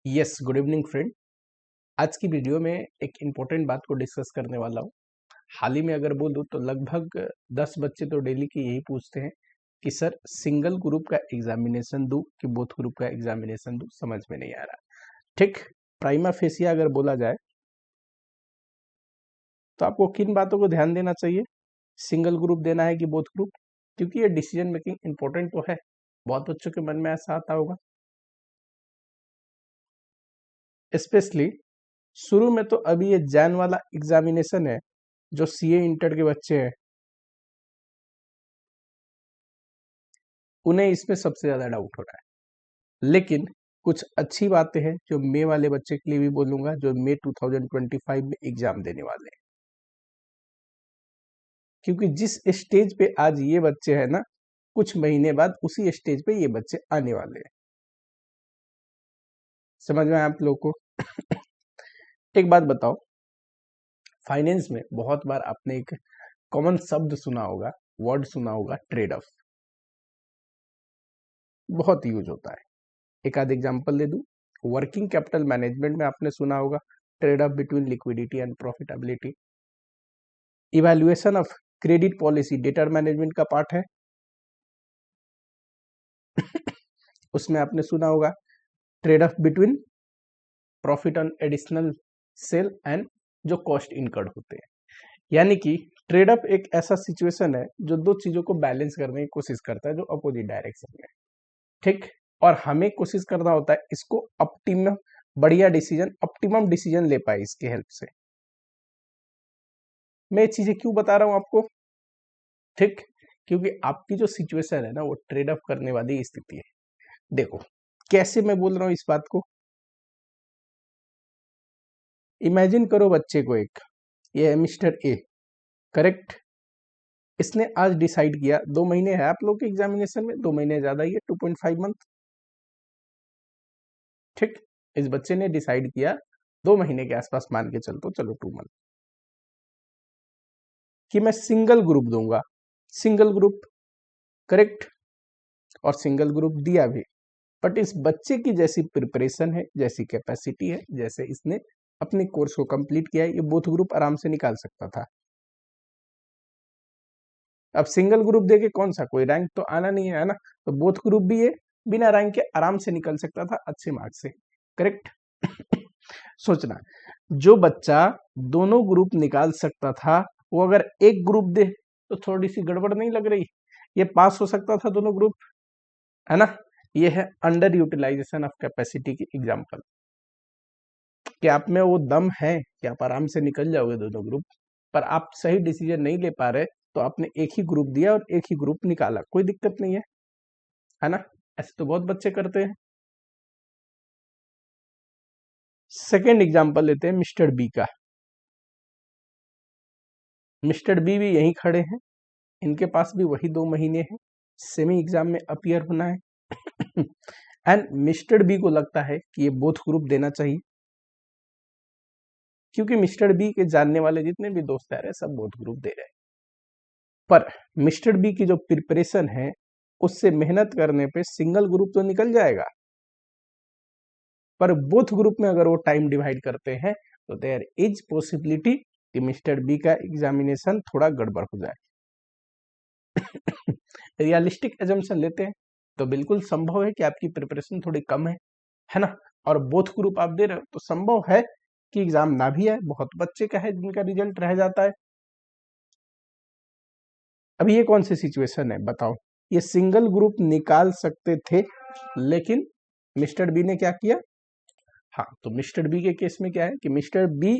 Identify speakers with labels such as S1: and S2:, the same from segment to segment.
S1: Yes, good evening friend. आज की video में एक इम्पोर्टेंट बात को डिस्कस करने वाला हूँ। हाल ही में अगर बोलूँ तो लगभग 10 बच्चे तो डेली के यही पूछते हैं कि सर सिंगल ग्रुप का एग्जामिनेशन दूँ कि बोथ ग्रुप का एग्जामिनेशन दूँ, समझ में नहीं आ रहा। ठीक, प्राइमा फेसिया अगर बोला जाए तो आपको किन बातों को ध्यान देना चाहिए, सिंगल ग्रुप देना है कि बोथ ग्रुप, क्योंकि ये डिसीजन मेकिंग इंपॉर्टेंट तो है। बहुत बच्चों के मन में ऐसा आता होगा, स्पेशली शुरू में। तो अभी ये जैन वाला एग्जामिनेशन है, जो सीए इंटर के बच्चे हैं उन्हें इसमें सबसे ज्यादा डाउट हो रहा है। लेकिन कुछ अच्छी बातें हैं जो मई वाले बच्चे के लिए भी बोलूंगा, जो मई 2025 में एग्जाम देने वाले हैं। क्योंकि जिस स्टेज पे आज ये बच्चे हैं ना, कुछ महीने बाद उसी स्टेज पे ये बच्चे आने वाले हैं। समझ में आया आप लोग को? एक बात बताओ, फाइनेंस में बहुत बार आपने एक कॉमन शब्द सुना होगा, वर्ड सुना होगा, ट्रेड ऑफ। बहुत यूज होता है। एक आध एग्जांपल दे दूं, वर्किंग कैपिटल मैनेजमेंट में आपने सुना होगा trade off between liquidity and profitability. Evaluation of credit policy data management का पार्ट है। उसमें आपने सुना होगा trade off between profit on additional sale and जो कॉस्ट इनकर्ड होते हैं। यानी कि ट्रेड ऑफ एक ऐसा सिचुएशन है जो दो चीजों को बैलेंस करने की कोशिश करता है, जो अपोजिट डायरेक्शन में। ठीक, और हमें कोशिश करना होता है इसको ऑप्टिमम, बढ़िया डिसीजन, ऑप्टिमम डिसीजन ले पाए इसके हेल्प से। मैं ये चीजें क्यों बता रहा हूं आपको? ठीक, क्योंकि आपकी जो सिचुएशन है ना, वो ट्रेड ऑफ करने वाली स्थिति है। देखो कैसे मैं बोल रहा हूं इस बात को। इमेजिन करो बच्चे को, एक ये है मिस्टर ए, करेक्ट। इसने आज डिसाइड किया, 2 महीने है आप लोग के एग्जामिनेशन में, 2 महीने ज्यादा ही है, 2.5 मंथ। ठीक, इस बच्चे ने डिसाइड किया 2 महीने के आसपास, मान के चलते चलो 2 मंथ, कि मैं सिंगल ग्रुप दूंगा। सिंगल ग्रुप, करेक्ट, और सिंगल ग्रुप दिया भी। बट इस बच्चे की जैसी प्रिपरेशन है, जैसी कैपेसिटी है, जैसे इसने अपने कोर्स को कंप्लीट किया है, ये बोथ ग्रुप आराम से निकाल सकता था। अब सिंगल ग्रुप देके कौन सा, कोई रैंक तो आना नहीं है ना, तो बोथ ग्रुप भी ये बिना रैंक के आराम से निकल सकता था, अच्छे मार्क्स से, करेक्ट। सोचना, जो बच्चा दोनों ग्रुप निकाल सकता था, वो अगर एक ग्रुप दे तो थोड़ी सी गड़बड़ नहीं लग रही? ये पास हो सकता था दोनों ग्रुप, है ना। ये है अंडर यूटिलाइजेशन ऑफ कैपेसिटी की एग्जांपल, कि आप में वो दम है कि आप आराम से निकल जाओगे दोनों ग्रुप, पर आप सही डिसीजन नहीं ले पा रहे, तो आपने एक ही ग्रुप दिया और एक ही ग्रुप निकाला, कोई दिक्कत नहीं है ना। ऐसे तो बहुत बच्चे करते हैं। सेकेंड एग्जांपल लेते हैं मिस्टर बी का। मिस्टर बी भी यहीं खड़े हैं, इनके पास भी वही 2 महीने हैं, सेमी एग्जाम में अपीयर होना है। एंड मिस्टर बी को लगता है कि ये बोथ ग्रुप देना चाहिए, क्योंकि मिस्टर बी के जानने वाले जितने भी दोस्त आ रहे हैं सब बोथ ग्रुप दे रहे हैं। पर मिस्टर बी की जो प्रिपरेशन है, उससे मेहनत करने पे सिंगल ग्रुप तो निकल जाएगा, पर बोथ ग्रुप में अगर वो टाइम डिवाइड करते हैं तो देयर इज पॉसिबिलिटी कि मिस्टर बी का एग्जामिनेशन थोड़ा गड़बड़ हो जाए। रियलिस्टिक एजम्पशन लेते हैं तो बिल्कुल संभव है कि आपकी प्रिपरेशन थोड़ी कम है ना, और बोथ ग्रुप आप दे रहे हो, तो संभव है कि एग्जाम ना भी आए। बहुत बच्चे का है जिनका रिजल्ट रह जाता है। अब ये कौन सी सिचुएशन है बताओ? ये सिंगल ग्रुप निकाल सकते थे, लेकिन मिस्टर बी ने क्या किया? हाँ, तो मिस्टर बी के केस में क्या है कि मिस्टर बी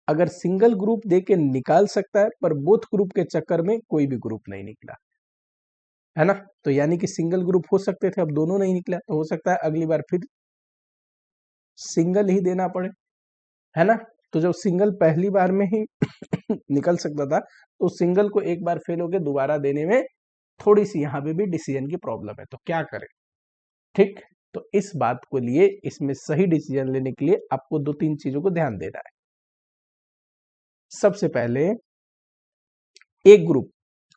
S1: अगर सिंगल ग्रुप दे के निकाल सकता है, पर बोथ ग्रुप के चक्कर में कोई भी ग्रुप नहीं निकला, है ना। तो यानी कि सिंगल ग्रुप हो सकते थे, अब दोनों नहीं निकला, तो हो सकता है अगली बार फिर सिंगल ही देना पड़े, है ना। तो जब सिंगल पहली बार में ही निकल सकता था, तो सिंगल को एक बार फेल होके दोबारा देने में थोड़ी सी यहाँ पे भी डिसीजन की प्रॉब्लम है, तो क्या करें? ठीक, तो इस बात को लिए इसमें सही डिसीजन लेने के लिए आपको 2-3 चीजों को ध्यान देना है। सबसे पहले, एक ग्रुप,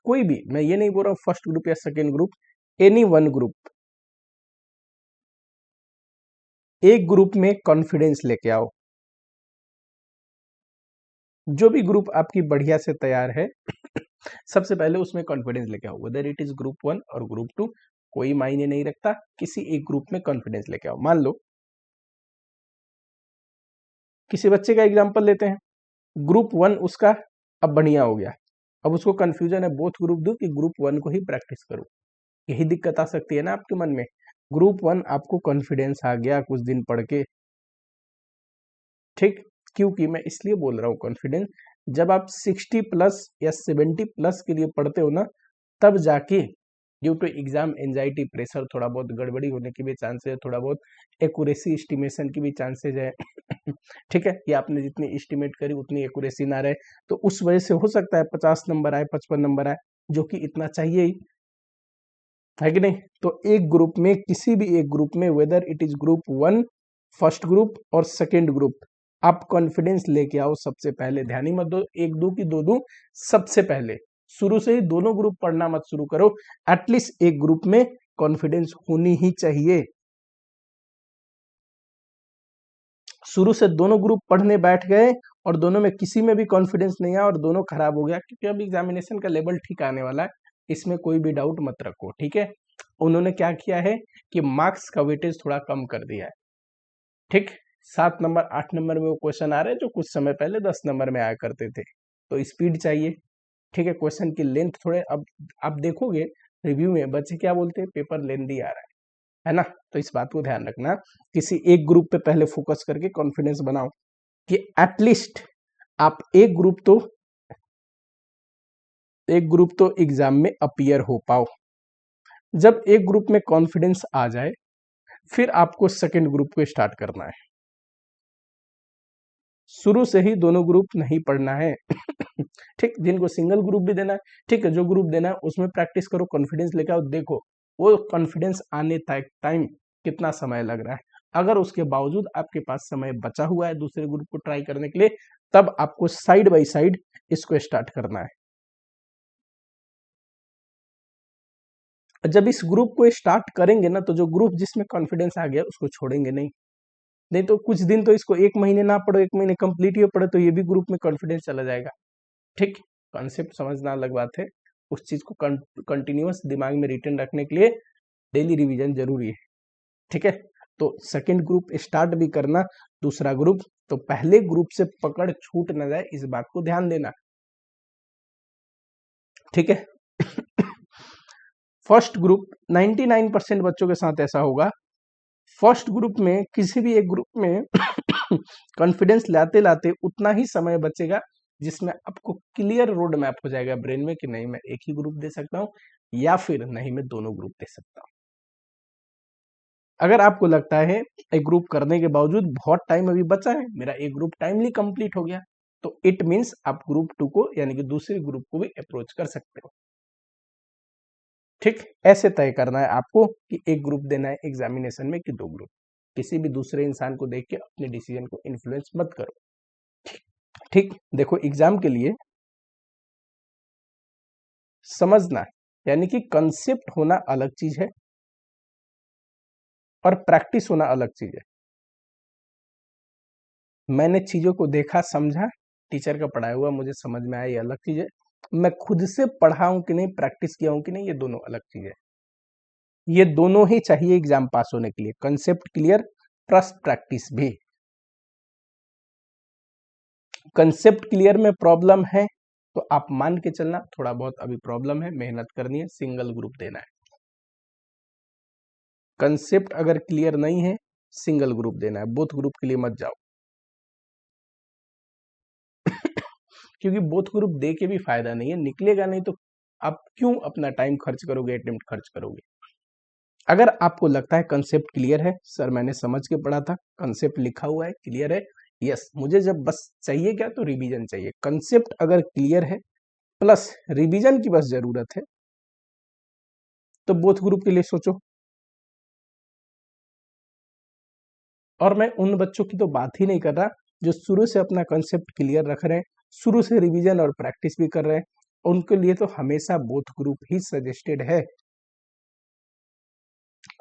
S1: कोई भी, मैं ये नहीं बोल रहा हूं फर्स्ट ग्रुप या second group, any one group, एक ग्रुप में कॉन्फिडेंस लेके आओ। जो भी ग्रुप आपकी बढ़िया से तैयार है सबसे पहले उसमें कॉन्फिडेंस लेके आओ, वेदर इट इज ग्रुप 1 और ग्रुप 2, कोई मायने नहीं रखता, किसी एक ग्रुप में कॉन्फिडेंस लेके आओ। मान लो किसी बच्चे का एग्जांपल लेते हैं, ग्रुप 1 उसका अब बढ़िया हो गया, अब उसको कंफ्यूजन है बोथ ग्रुप दो कि ग्रुप 1 को ही प्रैक्टिस करो। यही दिक्कत आ सकती है ना आपके मन में। ग्रुप 1 आपको कॉन्फिडेंस आ गया कुछ दिन पढ़ के, ठीक, क्योंकि मैं इसलिए बोल रहा हूँ कॉन्फिडेंस, जब आप 60 प्लस या 70 प्लस के लिए पढ़ते हो ना, तब जाके due to exam anxiety pressure थोड़ा बहुत गड़बड़ी होने की भी चांसेस है, थोड़ा बहुत एक्यूरेसी एस्टिमेशन की भी चांसेस है ठीक है, कि आपने जितनी एस्टिमेट करी उतनी एक्यूरेसी ना रहे, तो उस वजह से हो सकता है 50 नंबर आए, 55 नंबर आए, जो कि इतना चाहिए ही है कि नहीं। तो एक ग्रुप में, किसी भी एक ग्रुप में, whether it is group 1 first group और सेकेंड ग्रुप, आप कॉन्फिडेंस लेके आओ सबसे पहले। ध्यान ही मत दो एक दो की दो दो, सबसे पहले शुरू से ही दोनों ग्रुप पढ़ना मत शुरू करो, एटलीस्ट एक ग्रुप में कॉन्फिडेंस होनी ही चाहिए। शुरू से दोनों ग्रुप पढ़ने बैठ गए और दोनों में किसी में भी कॉन्फिडेंस नहीं आया और दोनों खराब हो गया, क्योंकि अब एग्जामिनेशन का लेवल ठीक आने वाला है, इसमें कोई भी डाउट मत रखो, ठीक है। उन्होंने क्या किया है कि मार्क्स का वेटेज थोड़ा कम कर दिया है, ठीक। 7 नंबर 8 नंबर में वो क्वेश्चन आ रहे हैं जो कुछ समय पहले 10 नंबर में आया करते थे, तो स्पीड चाहिए, ठीक है। क्वेश्चन की लेंथ थोड़े, अब आप देखोगे रिव्यू में बच्चे क्या बोलते हैं, पेपर लेंथी आ रहा है ना। तो इस बात को ध्यान रखना, किसी एक ग्रुप पे पहले फोकस करके कॉन्फिडेंस बनाओ कि एटलीस्ट आप एक ग्रुप तो एग्जाम में अपीयर हो पाओ। जब एक ग्रुप में कॉन्फिडेंस आ जाए, फिर आपको सेकेंड ग्रुप को स्टार्ट करना है। शुरू से ही दोनों ग्रुप नहीं पढ़ना है ठीक, जिनको सिंगल ग्रुप भी देना है, ठीक है, जो ग्रुप देना है उसमें प्रैक्टिस करो, कॉन्फिडेंस लेकर आओ, देखो वो कॉन्फिडेंस आने तक टाइम कितना समय लग रहा है। अगर उसके बावजूद आपके पास समय बचा हुआ है दूसरे ग्रुप को ट्राई करने के लिए, तब आपको साइड बाय साइड इसको स्टार्ट करना है। जब इस ग्रुप को स्टार्ट करेंगे ना, तो जो ग्रुप जिसमें कॉन्फिडेंस आ गया उसको छोड़ेंगे नहीं। नहीं तो कुछ दिन तो इसको, एक महीने ना पढ़ो, एक महीने कंप्लीट ही पढ़ो, तो ये भी ग्रुप में कॉन्फिडेंस चला जाएगा, ठीक। कॉन्सेप्ट समझना अलग बात है, उस चीज को कंटिन्यूअस दिमाग में रिटर्न रखने के लिए डेली रिवीजन जरूरी है, ठीक है। तो सेकंड ग्रुप स्टार्ट भी करना, दूसरा ग्रुप, तो पहले ग्रुप से पकड़ छूट न जाए, इस बात को ध्यान देना, ठीक है फर्स्ट ग्रुप 99% बच्चों के साथ ऐसा होगा, फर्स्ट ग्रुप में किसी भी एक ग्रुप में कॉन्फिडेंस लाते लाते उतना ही समय बचेगा जिसमें आपको क्लियर रोड मैप हो जाएगा ब्रेन में कि नहीं मैं एक ही ग्रुप दे सकता हूं, या फिर नहीं मैं दोनों ग्रुप दे सकता हूं। अगर आपको लगता है एक ग्रुप करने के बावजूद बहुत टाइम अभी बचा है, मेरा एक ग्रुप टाइमली कंप्लीट हो गया, तो इट मींस आप ग्रुप 2 को यानी कि दूसरे ग्रुप को भी अप्रोच कर सकते हो, ठीक। ऐसे तय करना है आपको कि एक ग्रुप देना है एग्जामिनेशन में कि दो ग्रुप। किसी भी दूसरे इंसान को देख के अपने डिसीजन को इन्फ्लुएंस मत करो, ठीक। देखो एग्जाम के लिए समझना यानी कि कंसेप्ट होना अलग चीज है और प्रैक्टिस होना अलग चीज है। मैंने चीजों को देखा समझा, टीचर का पढ़ाया हुआ मुझे समझ में आया, ये अलग चीज है। मैं खुद से पढ़ा हूं कि नहीं, प्रैक्टिस किया हूं कि नहीं, ये दोनों अलग चीज है। ये दोनों ही चाहिए एग्जाम पास होने के लिए, कंसेप्ट क्लियर प्लस प्रैक्टिस भी। कंसेप्ट क्लियर में प्रॉब्लम है तो आप मान के चलना थोड़ा बहुत अभी प्रॉब्लम है, मेहनत करनी है, सिंगल ग्रुप देना है। कंसेप्ट अगर क्लियर नहीं है, सिंगल ग्रुप देना है, बोथ ग्रुप के लिए मत जाओ क्योंकि बोथ ग्रुप दे के भी फायदा नहीं है, निकलेगा नहीं तो आप क्यों अपना टाइम खर्च करोगे, अटेम्प्ट खर्च करोगे। अगर आपको लगता है कंसेप्ट क्लियर है, सर मैंने समझ के पढ़ा था, कंसेप्ट लिखा हुआ है, क्लियर है, यस, मुझे जब बस चाहिए क्या, तो रिवीजन चाहिए। कंसेप्ट अगर क्लियर है प्लस रिवीजन की बस जरूरत है, तो बोथ ग्रुप के लिए सोचो। और मैं उन बच्चों की तो बात ही नहीं कर रहा जो शुरू से अपना कंसेप्ट क्लियर रख रहे हैं, शुरू से रिवीजन और प्रैक्टिस भी कर रहे हैं, उनके लिए तो हमेशा बोथ ग्रुप ही सजेस्टेड है।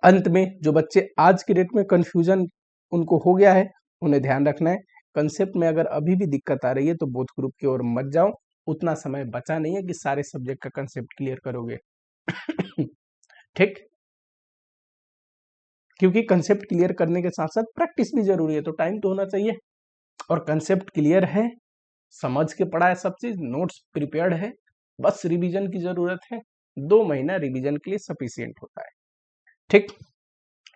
S1: अंत में जो बच्चे आज की डेट में कंफ्यूजन उनको हो गया है, उन्हें ध्यान रखना है। कंसेप्ट में अगर अभी भी दिक्कत आ रही है तो बोथ ग्रुप की ओर मत जाओ, उतना समय बचा नहीं है कि सारे सब्जेक्ट का कंसेप्ट क्लियर करोगे। ठीक, क्योंकि कंसेप्ट क्लियर करने के साथ साथ प्रैक्टिस भी जरूरी है, तो टाइम तो होना चाहिए। और कंसेप्ट क्लियर है, समझ के पढ़ा है, सब चीज नोट्स प्रिपेयर्ड है, बस रिवीजन की जरूरत है। 2 महीना रिवीजन के लिए सफिशियंट होता है। ठीक,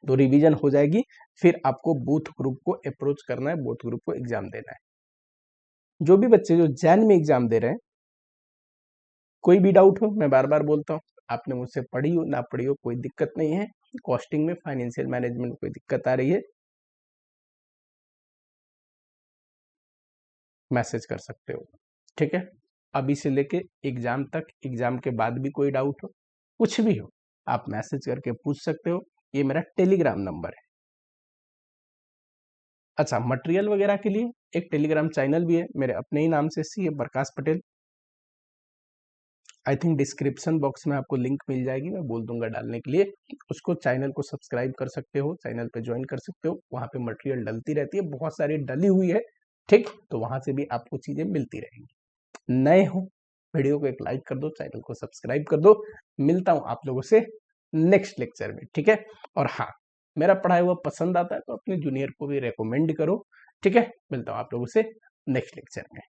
S1: तो रिवीजन हो जाएगी, फिर आपको बोथ ग्रुप को अप्रोच करना है, बोथ ग्रुप को एग्जाम देना है। जो भी बच्चे जो जैन में एग्जाम दे रहे हैं, कोई भी डाउट हो, मैं बार बार बोलता हूँ, आपने मुझसे पढ़ी हो ना पढ़ी हो कोई दिक्कत नहीं है। कॉस्टिंग में, फाइनेंशियल मैनेजमेंट कोई दिक्कत आ रही है, मैसेज कर सकते हो। ठीक है, अभी से लेके एग्जाम तक, एग्जाम के बाद भी कोई डाउट हो, कुछ भी हो, आप मैसेज करके पूछ सकते हो। ये मेरा टेलीग्राम नंबर है। अच्छा, मटेरियल वगैरह के लिए एक टेलीग्राम चैनल भी है मेरे अपने ही नाम से, CA Prakash Patel. I think description box में आपको लिंक मिल जाएगी, मैं बोल दूंगा डालने के लिए। उसको चैनल को सब्सक्राइब कर सकते हो, चैनल पे ज्वाइन कर सकते हो, वहाँ पे मटेरियल डलती रहती है, बहुत सारी डली हुई है। ठीक, तो वहाँ से भी आपको चीज़ें मिलती रहेंगी। नए हो, वीडियो को एक लाइक कर दो, चैनल को सब्सक्राइब कर दो। मिलता हूँ आप लोगों से नेक्स्ट लेक्चर में। ठीक है, और हाँ, मेरा पढ़ाया हुआ पसंद आता है तो अपने जूनियर को भी रेकमेंड करो। ठीक है, मिलता हूँ आप लोगों से नेक्स्ट लेक्चर में।